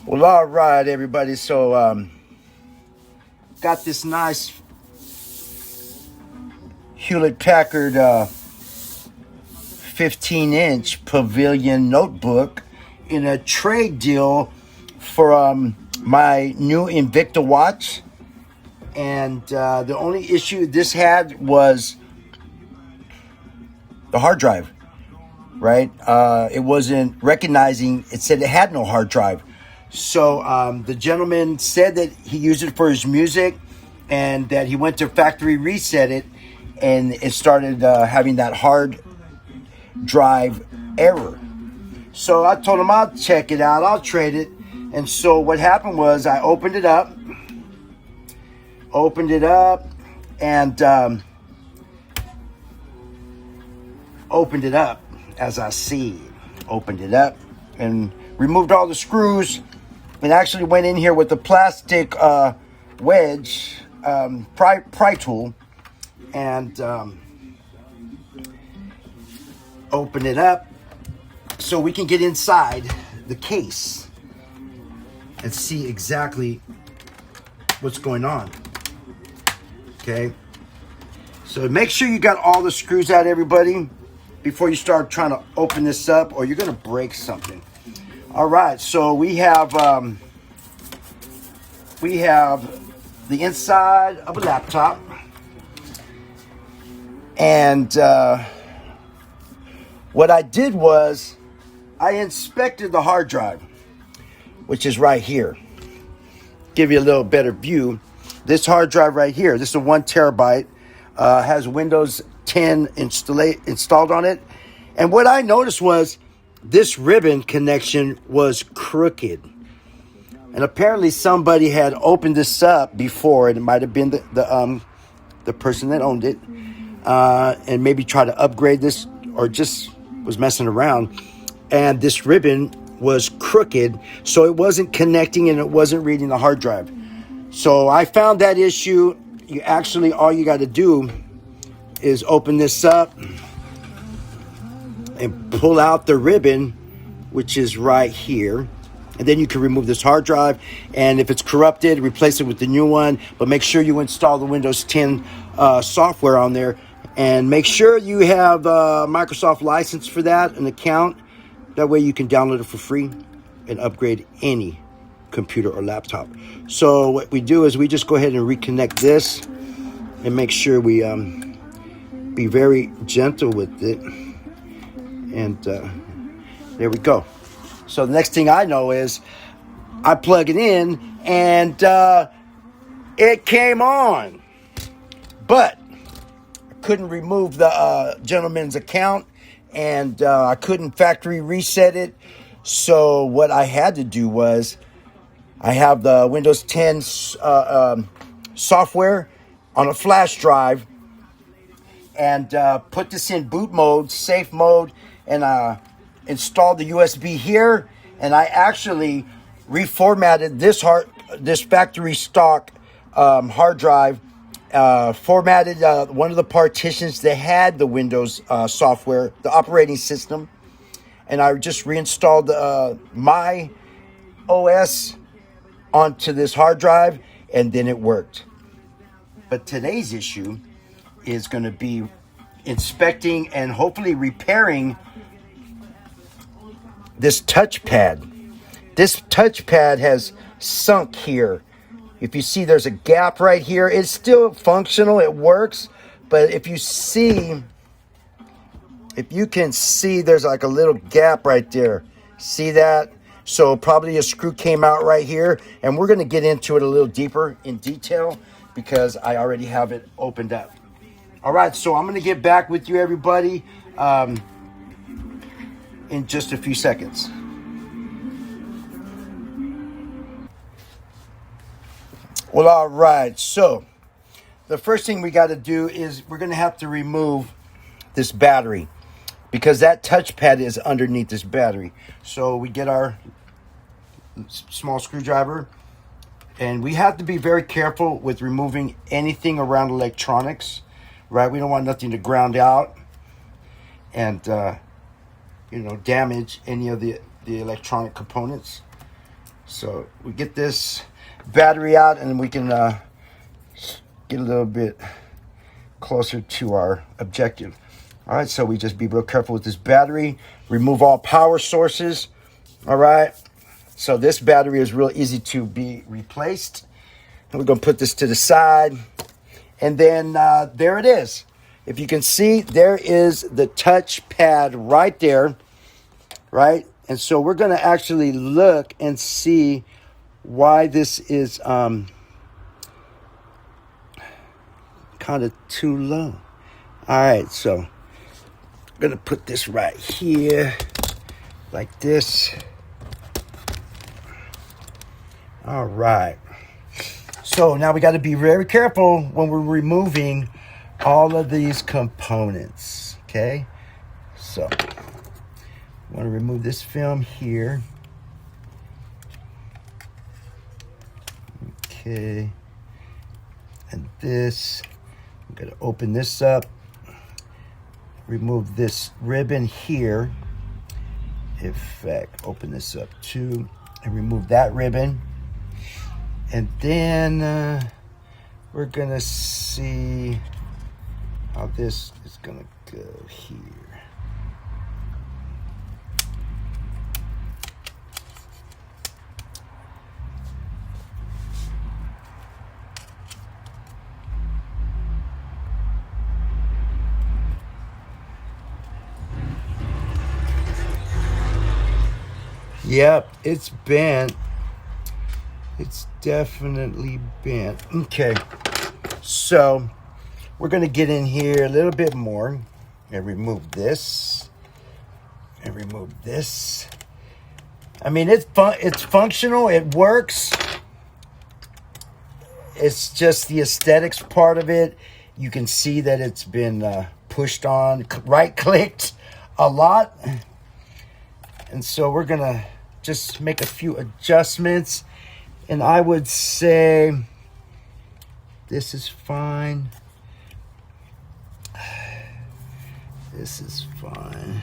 Well, all right, everybody. So, got this nice Hewlett Packard 15-inch Pavilion notebook in a trade deal for my new Invicta watch. And the only issue this had was the hard drive, right? It wasn't recognizing, it said it had no hard drive. So the gentleman said that he used it for his music and that he went to factory reset it and it started having that hard drive error. So I told him I'll check it out, I'll trade it. And so what happened was I opened it up and opened it up as I see. Opened it up and removed all the screws and actually went in here with the plastic wedge pry tool and open it up so we can get inside the case and see exactly what's going on. Okay, so make sure you got all the screws out, everybody, before you start trying to open this up, or you're gonna break something. All right, so we have the inside of a laptop, and what I did was I inspected the hard drive, which is right here. Give you a little better view. This hard drive right here, this is a 1 terabyte, has Windows 10 installed on it. And what I noticed was this ribbon connection was crooked. And apparently somebody had opened this up before. It might have been the person that owned it. And maybe try to upgrade this or just was messing around. And this ribbon was crooked, so it wasn't connecting and it wasn't reading the hard drive. So I found that issue. All you got to do is open this up and pull out the ribbon, which is right here. And then you can remove this hard drive. And if it's corrupted, replace it with the new one. But make sure you install the Windows 10 software on there. And make sure you have a Microsoft license for that, an account. That way you can download it for free and upgrade any computer or laptop. So what we do is we just go ahead and reconnect this and make sure we be very gentle with it. And there we go. So the next thing I know is I plug it in and it came on. But I couldn't remove the gentleman's account and I couldn't factory reset it. So what I had to do was I have the Windows 10 software on a flash drive and put this in boot mode, safe mode, and installed the USB here. And I actually reformatted this factory stock hard drive, formatted one of the partitions that had the Windows software, the operating system, and I just reinstalled my OS onto this hard drive, and then it worked. But today's issue is going to be inspecting and hopefully repairing this touchpad. This touchpad has sunk here. If you see, there's a gap right here. It's still functional, it works, but if you can see, there's like a little gap right there. See that? So probably a screw came out right here, and we're going to get into it a little deeper in detail because I already have it opened up. All right, so I'm going to get back with you, everybody, in just a few seconds. Well, all right, so the first thing we got to do is we're going to have to remove this battery because that touchpad is underneath this battery. So we get our small screwdriver, and we have to be very careful with removing anything around electronics, right? We don't want nothing to ground out and damage any of the electronic components. So we get this battery out and we can get a little bit closer to our objective. All right, so we just be real careful with this battery. Remove all power sources. All right, so this battery is real easy to be replaced. And we're gonna put this to the side. And then there it is. If you can see, there is the touchpad right there, right? And so we're gonna actually look and see why this is kind of too low. All right, so I'm gonna put this right here, like this. All right. So now we got to be very careful when we're removing all of these components, okay? So I want to remove this film here. Okay. And this, I'm going to open this up, remove this ribbon here. In fact, open this up too, and remove that ribbon. And then we're going to see how this is going to go here. Yep, it's bent. It's definitely bent. Okay, so we're going to get in here a little bit more and remove this and remove this. I mean, it's functional. It works. It's just the aesthetics part of it. You can see that it's been pushed on, right-clicked a lot. And so we're going to just make a few adjustments. And I would say this is fine. This is fine.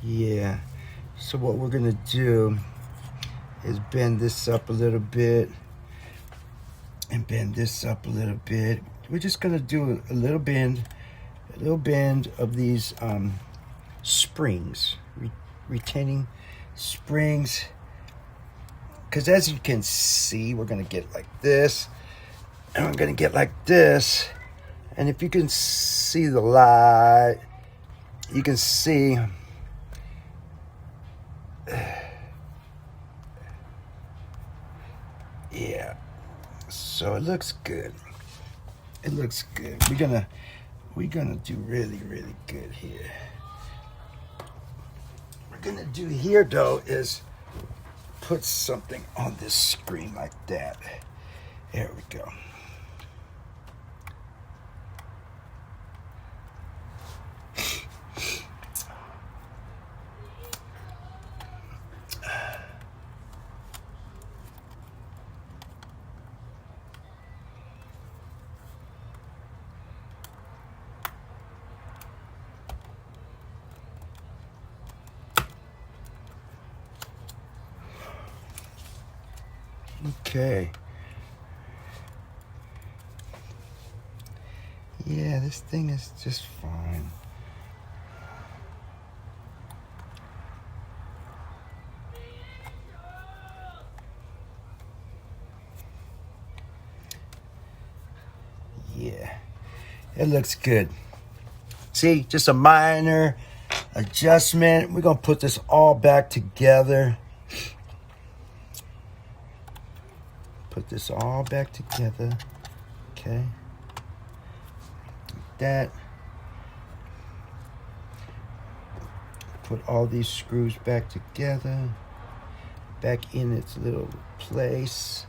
Yeah. So what we're going to do is bend this up a little bit and bend this up a little bit. We're just going to do a little bend of these springs, retaining springs. Because as you can see, we're going to get like this, and we're going to get like this. And if you can see the light, you can see yeah. So it looks good. It looks good. We're gonna do really, really good here. What we're gonna do here though is put something on this screen like that. There we go. Okay. Yeah, this thing is just fine. Yeah, it looks good. See, just a minor adjustment. We're going to put this all back together. Put this all back together. Okay. Like that. Put all these screws back together. Back in its little place.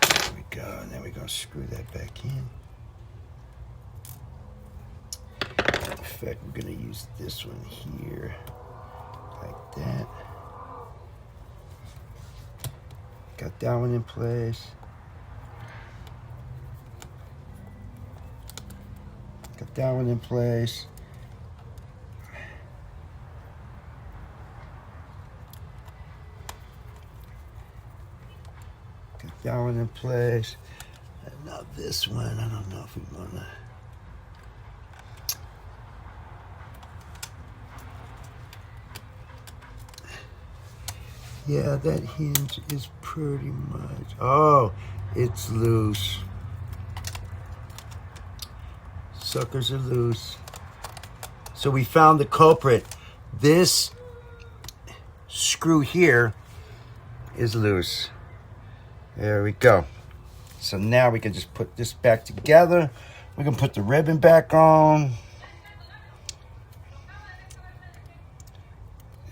There we go. And then we're going to screw that back in. In fact, we're going to use this one here. like that. Got that one in place. Got that one in place. Got that one in place. And now this one, I don't know if we want to. Yeah, that hinge is pretty much. Oh, it's loose. Suckers are loose. So we found the culprit. This screw here is loose. There we go. So now we can just put this back together. We can put the ribbon back on.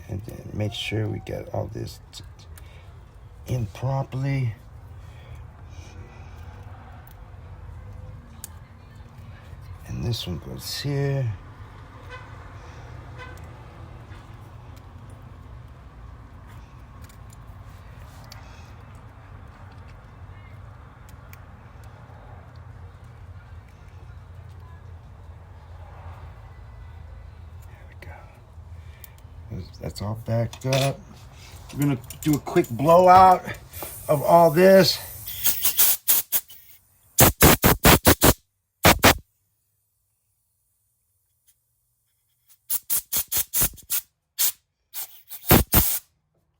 And then make sure we get all this in properly. And this one goes here. That's all backed up. We're gonna do a quick blowout of all this.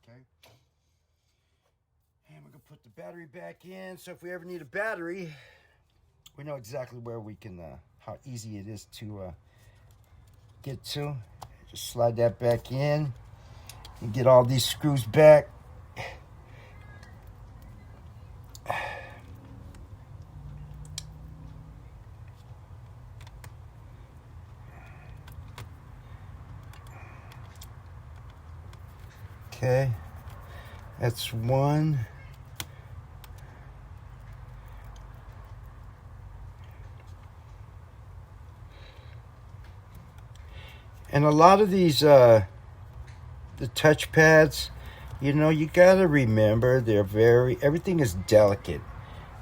Okay. And we're gonna put the battery back in. So if we ever need a battery, we know exactly where we can, how easy it is to get to. Just slide that back in and get all these screws back. Okay, that's one. And a lot of these, the touch pads, you know, you gotta remember everything is delicate.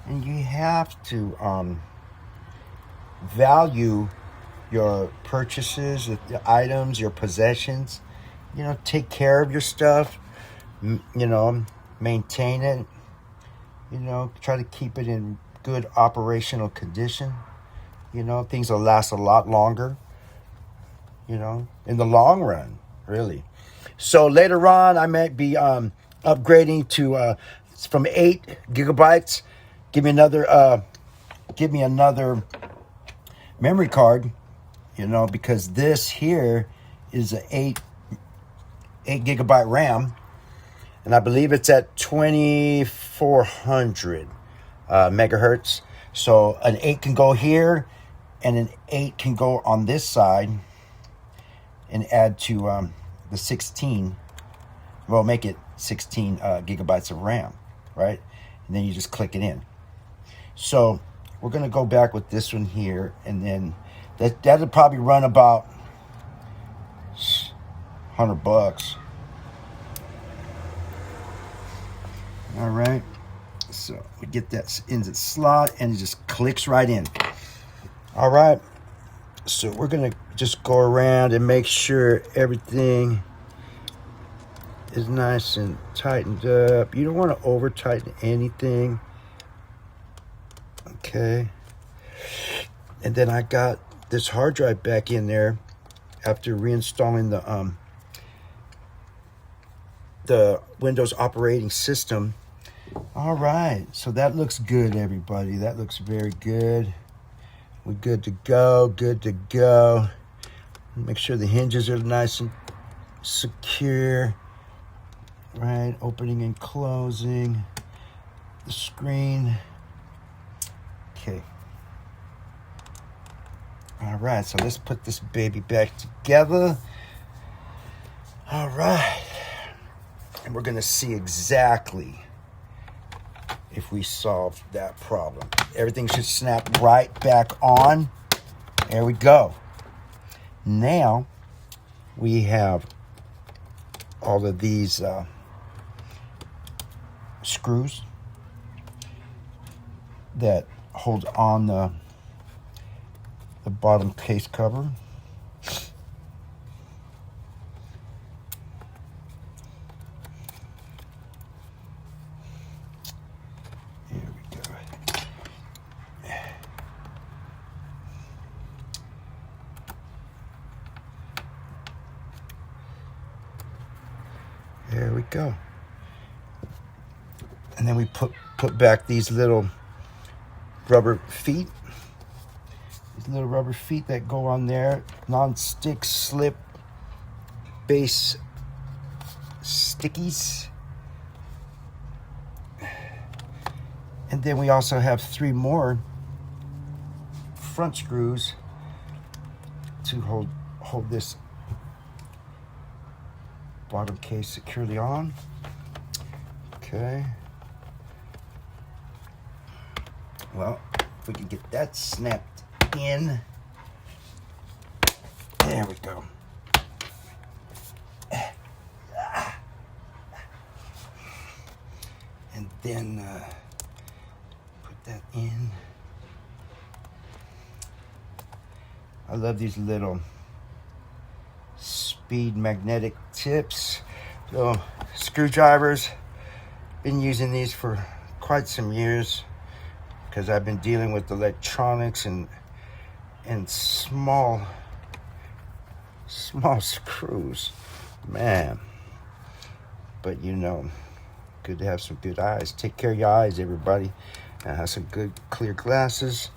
And you have to value your purchases, the items, your possessions. You know, take care of your stuff, you know, maintain it. You know, try to keep it in good operational condition. You know, things will last a lot longer. You know, in the long run, really. So later on, I might be upgrading to from 8 gigabytes. Give me another memory card. You know, because this here is an 8 gigabyte RAM, and I believe it's at 2400 megahertz. So an 8 can go here, and an 8 can go on this side. And add to the 16, well, make it 16 gigabytes of RAM, right? And then you just click it in. So we're gonna go back with this one here, and then that'll probably run about $100. All right. So we get that in the slot, and it just clicks right in. All right. So we're gonna just go around and make sure everything is nice and tightened up. You don't want to over tighten anything. Okay. And then I got this hard drive back in there after reinstalling the Windows operating system. All right. So that looks good, everybody. That looks very good. We're good to go, good to go. Make sure the hinges are nice and secure. Right, opening and closing the screen. Okay. All right, so let's put this baby back together. All right. And we're gonna see exactly if we solve that problem. Everything should snap right back on. There we go. Now we have all of these screws that hold on the bottom case cover. Here we go. There we go. And then we put back these little rubber feet. These little rubber feet that go on there. Non-stick slip base stickies. And then we also have 3 more front screws to hold this bottom case securely on. Okay. Well, if we can get that snapped in. There we go. And then put that in. I love these little speed magnetic tips. So screwdrivers, been using these for quite some years because I've been dealing with electronics and small screws, man. But you know, good to have some good eyes. Take care of your eyes, everybody, and have some good clear glasses.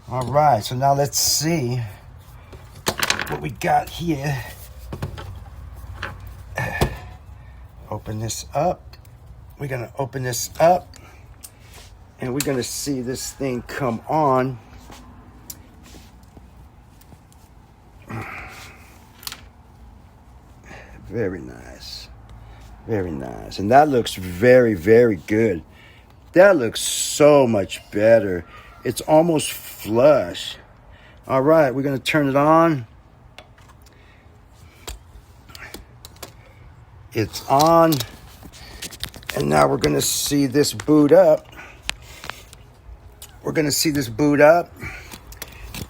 All right, so now let's see what we got here. Open this up. We're gonna open this up and we're gonna see this thing come on. Very nice. Very nice. And that looks very, very good. That looks so much better. It's almost flush. All right, we're gonna turn it on. It's on. And now we're gonna see this boot up. We're gonna see this boot up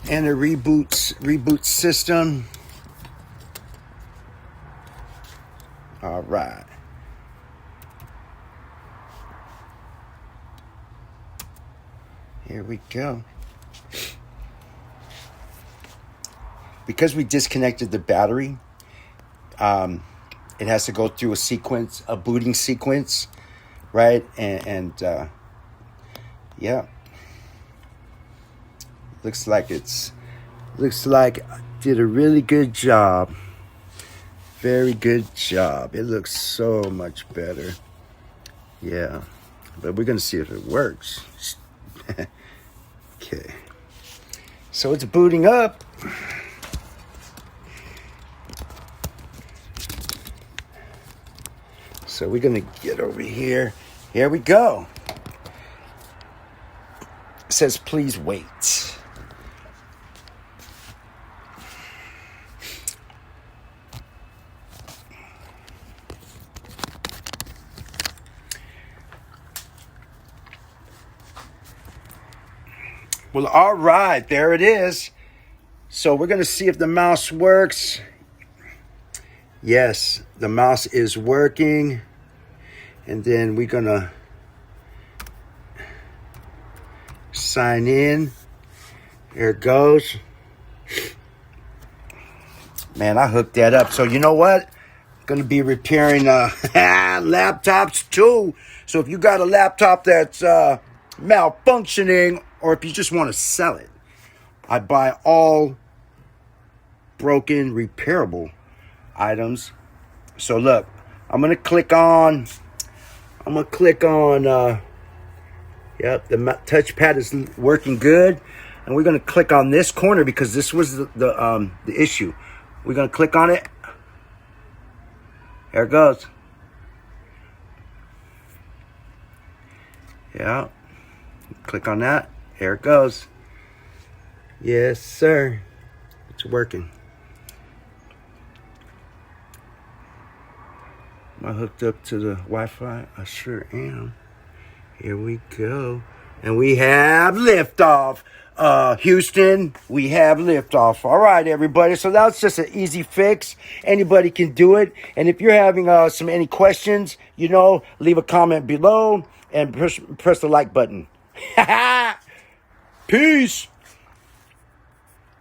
and a reboot system. All right. Here we go. Because we disconnected the battery, it has to go through a booting sequence, right? And yeah, looks like I did a really good job. Very good job. It looks so much better. Yeah, but we're gonna see if it works. Okay, so it's booting up. So we're gonna get over here. Here we go. It says, please wait. Well, all right, there it is. So we're gonna see if the mouse works. Yes, the mouse is working. And then we're gonna sign in. There it goes. Man, I hooked that up. So you know what? I'm gonna be repairing laptops too. So if you got a laptop that's malfunctioning, or if you just want to sell it, I buy all broken, repairable items. So look, I'm gonna click on. Yep, the touchpad is working good, and we're gonna click on this corner because this was the issue. We're gonna click on it. There it goes. Yeah, click on that. There it goes. Yes, sir. It's working. Am I hooked up to the Wi-Fi? I sure am. Here we go. And we have liftoff. Houston, we have liftoff. All right, everybody. So that's just an easy fix. Anybody can do it. And if you're having any questions, leave a comment below and press the like button. Peace.